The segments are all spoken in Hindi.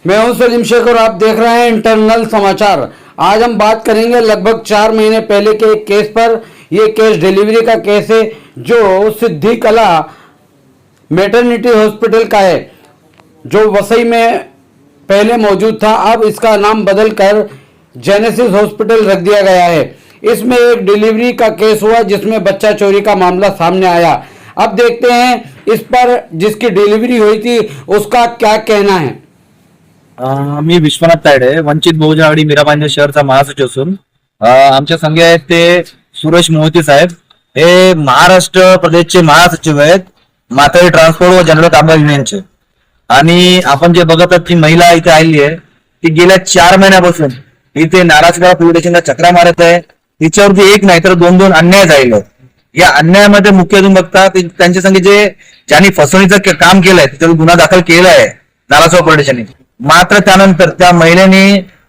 मैं हूं सलीम शेख और आप देख रहे हैं इंटरनल समाचार। आज हम बात करेंगे लगभग 4 महीने पहले के एक केस पर। यह केस डिलीवरी का केस है जो सिद्धि कला मैटरनिटी हॉस्पिटल का है, जो वसई में पहले मौजूद था। अब इसका नाम बदलकर जेनेसिस हॉस्पिटल रख दिया गया है। इसमें एक डिलीवरी का केस हुआ जिसमें बच्चा चोरी का मामला सामने आया। अब देखते हैं इस पर जिसकी डिलीवरी हुई थी उसका क्या कहना है। मी विश्वनाथ तायडे, वंचित बहुजन आघाडी मीरा शहरचा महासचिव असून आमच्या संघ आहेत ते सुरेश मोहिते साहेब, हे महाराष्ट्र प्रदेशचे महासचिव आहेत माथाडी ट्रान्सपोर्ट व जनरल कामगार युनियनचे। आणि आपण जे बघत आहात ती महिला इथे आलेली आहे, ती गेल्या 4 महिन्यापासून इथे नाराजगाव पोलीस स्टेशनला चक्रा मारत आहे। तिच्यावरती एक नाही तर 2-2 अन्याय झालेले। या अन्यायामध्ये मुख्य तुम्ही बघता त्यांच्या संग ज्यांनी फसवणीचं काम केलंय त्याच्यावर गुन्हा दाखल केला आहे नाराजगाव पोलीस स्टेशनने। मात्र त्यानंतर त्या महिलेने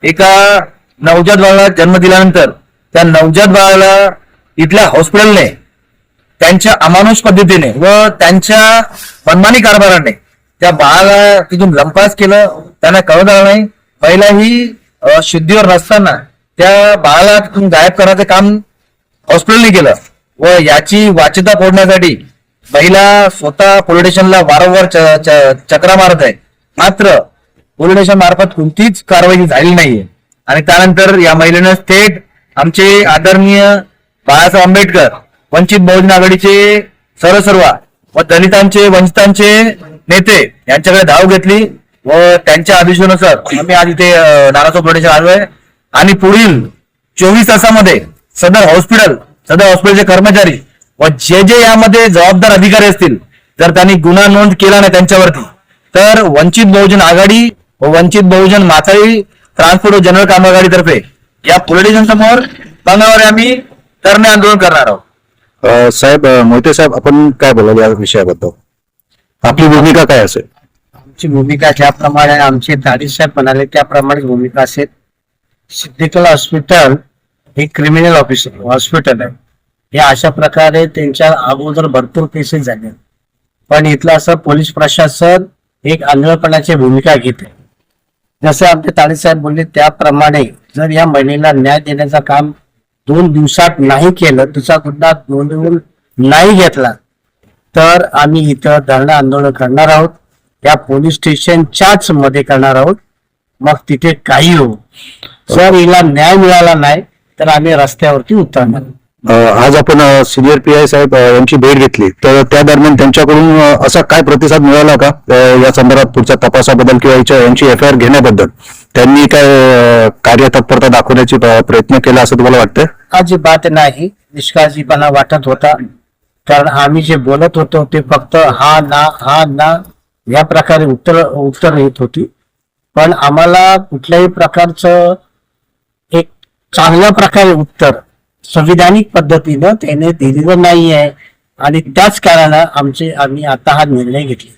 एका नवजात बाळाला जन्म दिल्यानंतर त्या नवजात बाळाला इथल्या हॉस्पिटलने त्यांच्या अमानुष पद्धतीने व त्यांच्या मनमानी कारभाराने त्या बाळाला तिथून लंपास केलं। त्यांना कळत आलं नाही। पहिला ही शुद्धीवर नसताना त्या बाळाला तिथून गायब करण्याचं काम हॉस्पिटलने केलं व याची वाच्यता फोडण्यासाठी महिला स्वतः पोलीस स्टेशनला वारंवार चक्रा मारत आहे। मात्र पोलीस स्टेशन मार्फत कोणतीच कारवाई झाली नाहीये। आणि त्यानंतर या महिलेनं थेट आमचे आदरणीय बाळासाहेब आंबेडकर वंचित बहुजन आघाडीचे सर्वसर्वा व दलितांचे वंचितांचे नेते यांच्याकडे धाव घेतली व त्यांच्या आदेशानुसार आम्ही आज इथे नारायणगाव पोलीस स्टेशन आलोय। आणि पुढील 24 तासामध्ये सदर हॉस्पिटलचे कर्मचारी व जे यामध्ये जबाबदार अधिकारी असतील जर त्यांनी गुन्हा नोंद केला नाही त्यांच्यावरती तर वंचित बहुजन आघाडी व वंचित बहुजन माथाडी ट्रान्सपोर्ट व जनरल कामगार आघाडीतर्फे या पोलीस स्टेशन समोर मंगळवारी आम्ही धरणे आंदोलन करणार आहोत। साहेब मोहिते साहेब, आपण काय बोलाल या विषयाबद्दल? आपली भूमिका काय असेल? आमची भूमिका ज्याप्रमाणे आमचे दाढी साहेब म्हणाले त्याप्रमाणे भूमिका असेल। सिद्धिकला हॉस्पिटल हे क्रिमिनल ऑफिसर हॉस्पिटल आहे। हे अशा प्रकारे त्यांच्या अगोदर भरपूर केसेस झाले, पण इथलं असं पोलीस प्रशासन एक आंधळपणाची भूमिका घेते। जसे आमचे ताडे साहेब बोलले त्याप्रमाणे जर या महिलेला न्याय देण्याचं काम 2 दिवसात नाही केलं, तिचा गुन्हा नोंदवून नाही घेतला तर आम्ही इथं धरणं आंदोलन करणार आहोत। या पोलीस स्टेशनच्याच मध्ये करणार आहोत। मग तिथे काही हो, जर हिला न्याय मिळाला नाही तर आम्ही रस्त्यावरती उतरणार। आज आपण सिनियर पीआय साहेब यांची भेट घेतली, तर त्या दरम्यान त्यांच्याकडून असा काय प्रतिसाद मिळाला का या संदर्भात पुढच्या तपासाबद्दल किंवा यांची एफआयआर घेण्याबद्दल? त्यांनी काय कार्यतत्परता दाखवण्याची प्रयत्न केला असं तुम्हाला वाटतं? अजिबात नाही, निष्काळजीपणा वाटत होता। कारण आम्ही जे बोलत होतो ते फक्त हा ना या प्रकारे उत्तर येत होती, पण आम्हाला कुठल्याही प्रकारचं एक चांगल्या प्रकारे उत्तर संविधानिक पद्धतीनं त्याने दिलेलं नाही आहे। आणि त्याच कारणानं आम्ही आता हा निर्णय घेतला।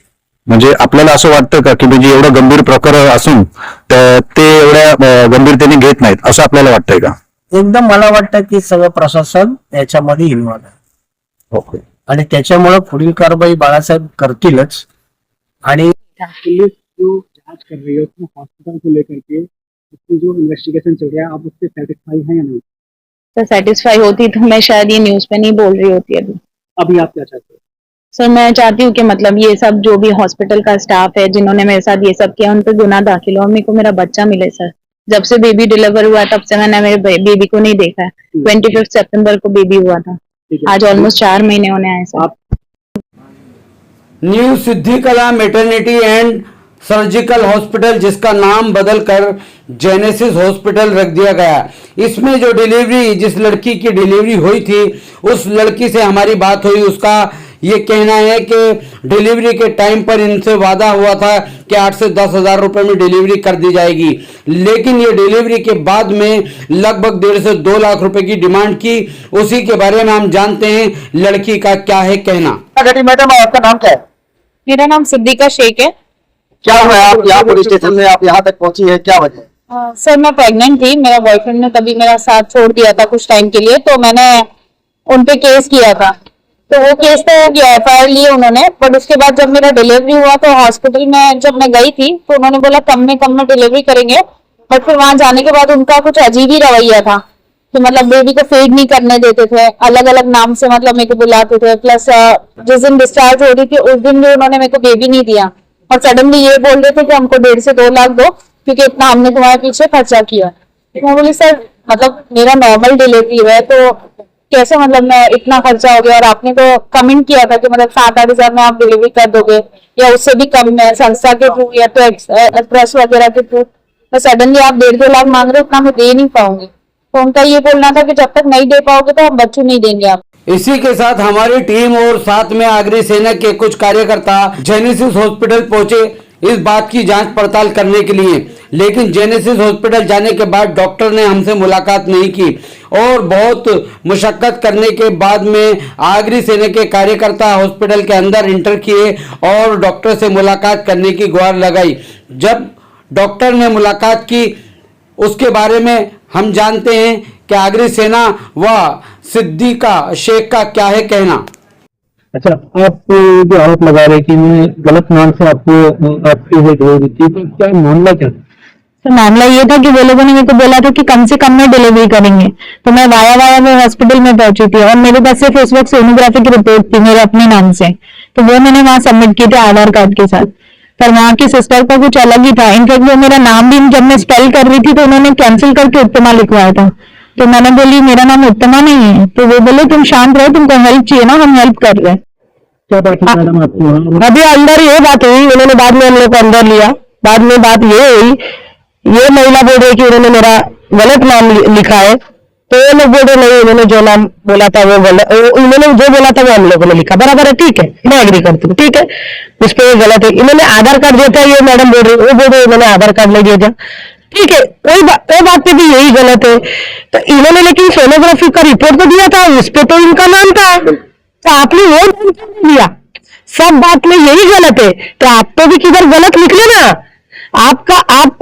म्हणजे आपल्याला असं वाटतं का की म्हणजे एवढं गंभीर प्रकरण असून ते एवढ्या गंभीरतेने घेत नाहीत असं आपल्याला वाटतंय का? एकदम मला वाटतं की सगळं प्रशासन याच्यामध्ये इन्व्हॉल्व आहे। ओके। आणि त्याच्यामुळे पुढील कारवाई बाळासाहेब करतीलच। आणि पुलिस जो जांच कर रही है उसमें हॉस्पिटल को लेकर के उसमें जो इन्वेस्टिगेशन चल रहा है, आप उससे सेटिस्फाई हैं या नहीं? तो सेटिस्फाई होती तो मैं शायद ये न्यूज पे नहीं बोल रही होती अभी आप क्या चाहते हो? सर मैं चाहती हूँ कि मतलब ये सब जो भी हॉस्पिटल का स्टाफ है जिन्होंने मेरे साथ ये सब किया उन पे गुनाह दाखिल हो और मेरे को मेरा बच्चा मिले सर। जब से बेबी डिलीवर हुआ तब से मैंने मेरे बेबी को नहीं देखा है। 25 सितंबर को बेबी हुआ था, आज ऑलमोस्ट 4 महीने होने आए सर। न्यू सिद्धि कला मैटरनिटी एंड सर्जिकल हॉस्पिटल, जिसका नाम बदलकर जेनेसिस हॉस्पिटल रख दिया गया। इसमें जो जिस लड़की की डिलीवरी हुई थी उस लड़की से हमारी बात हुई। उसका ये कहना है कि डिलीवरी के टाइम पर इनसे वादा हुआ था कि 8 से 10 हजार रुपए में डिलीवरी कर दी जाएगी, लेकिन ये डिलीवरी के बाद में लगभग 1.5 से 2 लाख रुपए की डिमांड की। उसी के बारे में हम जानते हैं लड़की का क्या है कहना। मैडम, आपका नाम क्या है? मेरा नाम सिद्धिका शेख है। क्या हुआ आप यहाँ पुलिस स्टेशन में, आप यहाँ तक पहुंची है, क्या वजह? सर मैं प्रेग्नेंट थी, मेरा बॉयफ्रेंड ने तभी मेरा साथ छोड़ दिया था कुछ टाइम के लिए, तो मैंने उन पे केस किया था। तो वो केस तो हो गया, FIR लिए उन्होंने। बट उसके बाद जब मेरा डिलीवरी हुआ तो हॉस्पिटल में जब मैं गई थी तो उन्होंने बोला कम में डिलीवरी करेंगे। बट फिर वहां जाने के बाद उनका कुछ अजीब ही रवैया था कि मतलब बेबी को फीड नहीं करने देते थे, अलग अलग नाम से मतलब मेरे को बुलाते थे। प्लस जिस दिन डिस्चार्ज हो रही थी उस दिन भी उन्होंने मेरे को बेबी नहीं दिया, और सडनली ये बोल रहे थे कि हमको 1.5 से 2 लाख दो क्योंकि इतना हमने तुम्हारे पीछे खर्चा किया। तो मैं बोली सर मतलब मेरा नॉर्मल डिलीवरी है तो कैसे मतलब मैं इतना खर्चा हो गया, और आपने तो कमेंट किया था कि मतलब 7-8 हजार में आप डिलीवरी कर दोगे या उससे भी कम में संस्था के थ्रू या तो ट्रस्ट वगैरह के थ्रू। तो सडनली आप 1.5-2 लाख मांग रहे हो, उतना मैं दे नहीं पाऊंगी। तो उनका ये बोलना था कि जब तक नहीं दे पाओगे तो हम बच्चों नहीं देंगे आप। इसी के साथ हमारी टीम और साथ में आगरी सेना के कुछ कार्यकर्ता जेनेसिस हॉस्पिटल पहुंचे इस बात की जांच पड़ताल करने के लिए। लेकिन जेनेसिस हॉस्पिटल जाने के बाद डॉक्टर ने हमसे मुलाकात नहीं की और बहुत मुशक्कत करने के बाद में आगरी सेना के कार्यकर्ता हॉस्पिटल के अंदर इंटर किए और डॉक्टर से मुलाकात करने की गुहार लगाई। जब डॉक्टर ने मुलाकात की उसके बारे में हम जानते हैं कि आगरी सेना व सिद्दीका शेख का क्या है कहना। अच्छा, आप जो आरोप लगा रहे कि मैं गलत नाम से आपको आपकी वो डिलीवरी थी, तो क्या मामला क्या था? तो मामला ये था कि वो लोगों ने मेरे को बोला था कि कम से कम में डिलीवरी करेंगे, तो मैं वाया में हॉस्पिटल में पहुंची थी और मेरे पास सिर्फ उस वक्त सोनोग्राफी की रिपोर्ट थी मेरे अपने नाम से, तो वो मैंने वहां सबमिट की थी आधार कार्ड के साथ। पर वहां की सिस्टर का कुछ अलग ही था। इनफैक्ट वो मेरा नाम भी जब मैं स्पेल कर रही थी तो उन्होंने कैंसिल करके उत्तमा लिखवाया था। तो मैंने बोली मेरा नाम उत्तमा नहीं है, तो वो बोले तुम शांत रहो, तुमको हेल्प चाहिए ना, हम हेल्प कर रहे हैं। क्या बात है मैडम आपको? अभी अंदर ये बात हुई, उन्होंने बाद में हम लोग को अंदर लिया। बाद में बात ये हुई, ये महिला बोल रही कि उन्होंने मेरा गलत नाम लिखा है, तो ये लोग बोल रहे नहीं, उन्होंने जो नाम बोला था वो गलत, उन्होंने जो बोला था वो हम लोगों ने लिखा। बराबर है, ठीक है, मैं एग्री करती हूँ, ठीक है, उस पर गलत है। इन्होंने आधार कार्ड दिया था, ये मैडम बोल रही, वो बोल रहे उन्होंने आधार कार्ड नहीं दिया था, ठीक है, वो बात पे भी यही गलत है। तो इन्होंने लेकिन सोनोग्राफी का रिपोर्ट तो दिया था, उस पर तो इनका नाम था, तो आपने वो नाम क्यों नहीं दिया? सब बात में यही गलत है, तो आप तो भी किधर गलत निकले ना। आप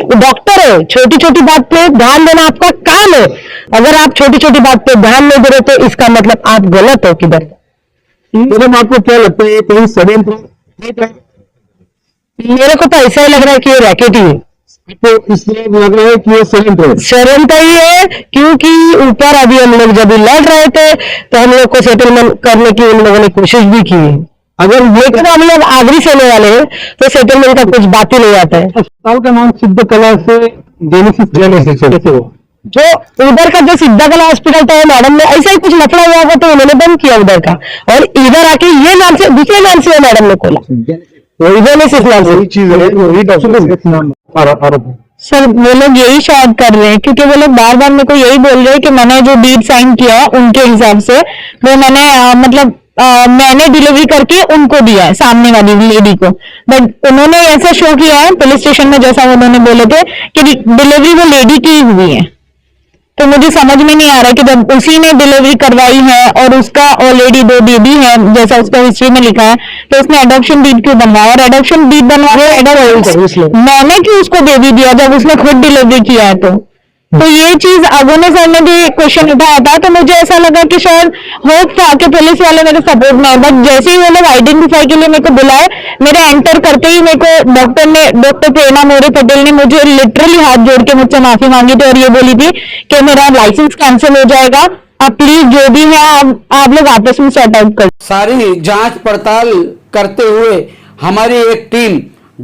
डॉक्टर है, छोटी छोटी बात पे ध्यान देना आपका काम है। अगर आप छोटी छोटी बात पे ध्यान नहीं दे रहे तो इसका मतलब आप गलत हो किधर। मैडम आपको क्या लगता है, कहीं षड्यंत्र? मेरे को तो ऐसा ही लग रहा है कि ये रैकेट ही है। तो इसलिए लग रहा है कि ये षड्यंत्र है? षड्यंत्र ही है, क्योंकि ऊपर अभी हम लोग जब लड़ रहे थे तो हम लोग को सेटलमेंट करने की उन लोगों ने कोशिश भी की है। अगर लेकिन हम लोग आगरी सेने वाले हैं तो सेटलमेंट का कुछ बात ही नहीं आता है। अस्पताल का नाम सिद्ध कला से जेनेसिस कैसे हो? जो उधर का जो सिद्धा कला हॉस्पिटल था मैडम ने ऐसा ही कुछ लफड़ा हुआ था तो उन्होंने बंद किया उधर का, और इधर आके ये नाम से दूसरे नाम से मैडम ने खोला, जेनेसिस नाम से। वही चीज है, वही डॉक्टर नाम आरोप। सर वो लोग यही शायद कर रहे हैं, क्योंकि वो लोग बार बार मेरे को यही बोल रहे हैं कि मैंने जो डीड साइन किया उनके हिसाब से वो मैंने मतलब मैंने डिलीवरी करके उनको दिया है, सामने वाली लेडी को। बट उन्होंने ऐसा शो किया है पुलिस स्टेशन में, जैसा उन्होंने बोले थे कि डिलीवरी वो लेडी की हुई है। तो मुझे समझ में नहीं आ रहा कि जब उसी ने डिलीवरी करवाई है और उसका ऑलरेडी 2 बेबी है जैसा उसका हिस्ट्री में लिखा है, तो उसने एडॉप्शन डीड क्यों बनवाया? और एडॉप्शन डीड बनवा मैंने क्यों उसको बेबी दिया जब उसने खुद डिलीवरी किया है? तो ये चीज अगोने सर ने भी क्वेश्चन उठाया था, तो मुझे ऐसा लगा कि शायद होप था कि पुलिस वाले मेरे सपोर्ट में है। बट जैसे ही वो लोग आइडेंटिफाई के लिए मेरे को बुलाए, मेरे एंटर करते ही मेरे को डॉक्टर प्रेरणा मोरे पटेल ने मुझे लिटरली हाथ जोड़ के मुझसे माफी मांगी थी और ये बोली थी कि मेरा लाइसेंस कैंसिल हो जाएगा, आप प्लीज जो भी है आप लोग आपस में सॉर्ट आउट कर। सारी जांच पड़ताल करते हुए हमारी एक टीम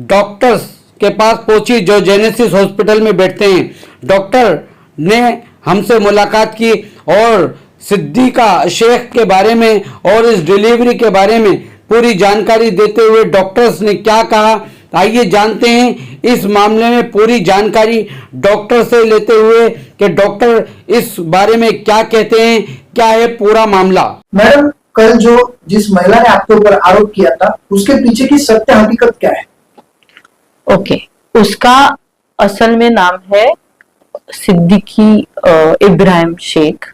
डॉक्टर्स के पास पहुंची जो जेनेसिस हॉस्पिटल में बैठते हैं। डॉक्टर ने हमसे मुलाकात की और सिद्दीका शेख के बारे में और इस डिलीवरी के बारे में पूरी जानकारी देते हुए डॉक्टर्स ने क्या कहा, आइए जानते हैं इस मामले में पूरी जानकारी डॉक्टर से लेते हुए कि डॉक्टर इस बारे में क्या कहते हैं, क्या है पूरा मामला। मैडम, कल जो जिस महिला ने आपके ऊपर आरोप किया था उसके पीछे की सत्य हकीकत क्या है? ओके, उसका असल में नाम है सिद्दीकी इब्राहिम शेख।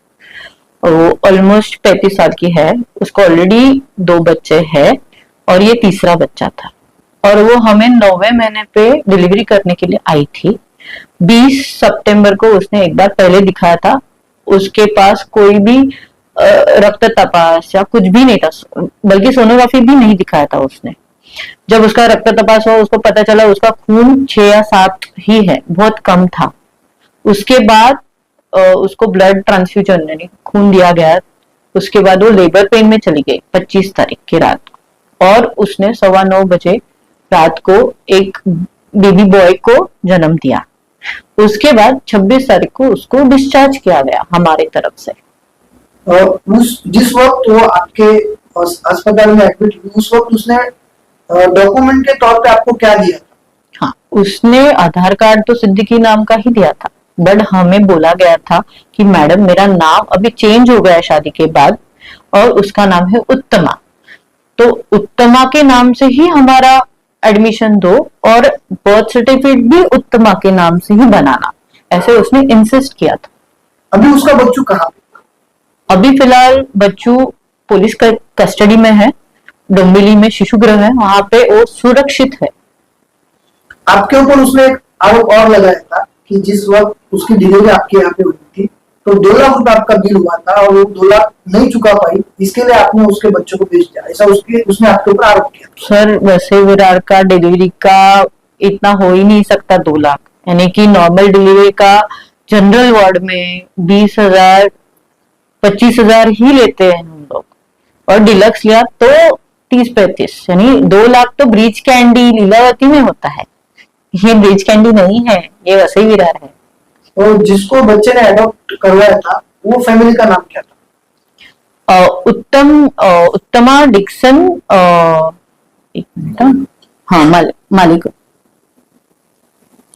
वो ऑलमोस्ट 35 साल की है, उसको ऑलरेडी 2 बच्चे हैं और ये तीसरा बच्चा था। और वो हमें 9वें महीने पे डिलीवरी करने के लिए आई थी। 20 सितंबर को उसने एक बार पहले दिखाया था, उसके पास कोई भी रक्त तपास या कुछ भी नहीं था, बल्कि सोनोग्राफी भी नहीं दिखाया था उसने। जब उसका रक्त तपास हुआ उसको पता चला उसका खून 6 या 7 ही है, बहुत कम था। उसके बाद उसको ब्लड ट्रांसफ्यूजन यानी खून दिया गया। उसके बाद वो लेबर पेन में चली गई 25 तारीख की रात को, और उसने 9:15 बजे रात को एक बेबी बॉय को जन्म दिया। उसके बाद 26 तारीख को उसको डिस्चार्ज किया गया हमारी तरफ से। जिस वक्त वो आपके अस्पताल में एडमिट हुई उस वक्त उसने डॉक्यूमेंट के तौर पे आपको क्या दिया था? हाँ, उसने आधार कार्ड तो सिद्दीकी नाम का ही दिया था, बट हमें बोला गया था कि मैडम मेरा नाम अभी चेंज हो गया है शादी के बाद और उसका नाम है उत्तमा, तो उत्तमा के नाम से ही हमारा एडमिशन दो और बर्थ सर्टिफिकेट भी उत्तमा के नाम से ही बनाना, ऐसे उसने इंसिस्ट किया था। अभी उसका बच्चू कहाँ पे? अभी फिलहाल बच्चू पुलिस कस्टडी में है, डोंबिवली में शिशु गृह है, वहां पे वो सुरक्षित है। आपके ऊपर उसने एक आरोप और लगाया था कि जिस वक्त उसकी डिलीवरी आपके यहाँ पे हुई थी तो 2 लाख रुपए आपका बिल हुआ था और वो 2 लाख नहीं चुका पाई, इसके लिए आपने उसके बच्चों को भेज दिया, ऐसा उसने आपके ऊपर आरोप किया। सर वैसे विरार का डिलीवरी का इतना हो ही नहीं सकता 2 लाख, यानी कि नॉर्मल डिलीवरी का जनरल वार्ड में 20,000 25,000 ही लेते हैं हम लोग, और डिलक्स लिया तो 30-35, यानी 2 लाख तो ब्रीच कैंडी लीलावती में होता है, ये ब्रीच कैंडी नहीं है, ये वैसे ही विरार है। और जिसको बच्चे ने अडॉप्ट करवाया था वो फैमिली का नाम क्या था? उत्तमा डिक्सन, एक मिनट, हाँ मालिक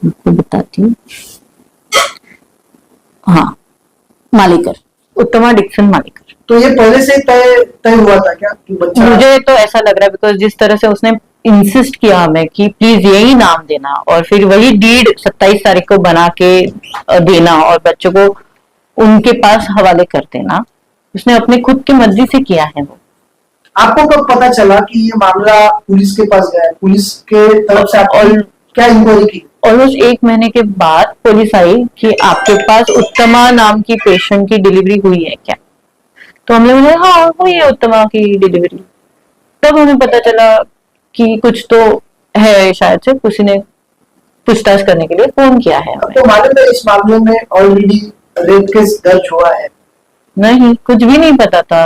आपको बताती हूँ, हाँ मालिकर, उत्तमा डिक्सन मालिकर। तो ये पहले से तय हुआ था क्या कि बच्चा? मुझे तो ऐसा लग रहा है, बिकॉज जिस तरह से उसने इंसिस्ट किया हमें कि प्लीज यही नाम देना, और फिर वही डीड 27 तारीख को बना के देना और बच्चों को उनके पास हवाले कर देना, उसने अपने खुद की मर्जी से किया है। वो आपको कब पता चला कि ये मामला पुलिस के पास गया? पुलिस के तरफ से आपने क्या इंक्वायरी की? ऑलमोस्ट 1 महीने के बाद पुलिस आई कि आपके पास उत्तमा नाम की पेशेंट की डिलीवरी हुई है क्या, तो हमने बोले हाँ हुई है उत्तमा की डिलीवरी। तब हमें पता चला कि कुछ तो है, शायद से किसी ने पूछताछ करने के लिए फोन किया है हमें। तो मालूम है इस मामले में ऑलरेडी रेप केस दर्ज हुआ है? नहीं, कुछ भी नहीं पता था।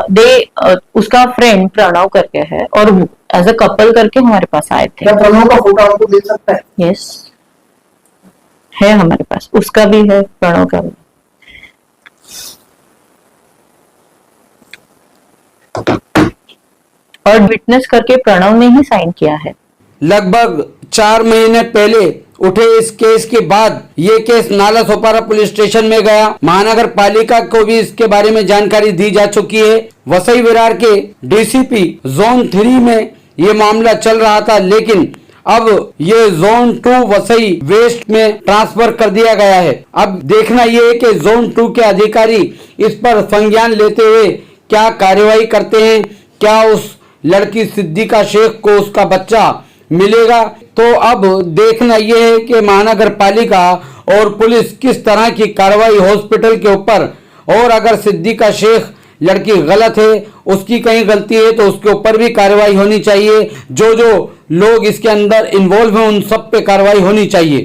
उसका फ्रेंड प्रणव करके है और एज अ कपल करके हमारे पास आए थे। क्या प्रणव का फोटो आपको मिल सकता है? यस, है हमारे पास, उसका भी है प्रणव का भी। और विटनेस करके प्रणव ने ही साइन किया है। लगभग 4 महीने पहले उठे इस केस के बाद ये case Nala Sopara police station में गया। महानगर पालिका को भी इसके बारे में जानकारी दी जा चुकी है। वसई विरार के डीसीपी जोन 3 में ये मामला चल रहा था, लेकिन अब ये जोन 2 वसई वेस्ट में ट्रांसफर कर दिया गया है। अब देखना ये है कि जोन 2 के अधिकारी इस पर संज्ञान लेते हुए क्या कार्रवाई करते हैं, क्या उस लड़की सिद्दीका शेख को उसका बच्चा मिलेगा। तो अब देखना यह है कि महानगर पालिका और पुलिस किस तरह की कार्रवाई हॉस्पिटल के ऊपर, और अगर सिद्दीका शेख लड़की गलत है, उसकी कहीं गलती है तो उसके ऊपर भी कार्रवाई होनी चाहिए। जो जो लोग इसके अंदर इन्वॉल्व हैं उन सब पे कार्रवाई होनी चाहिए।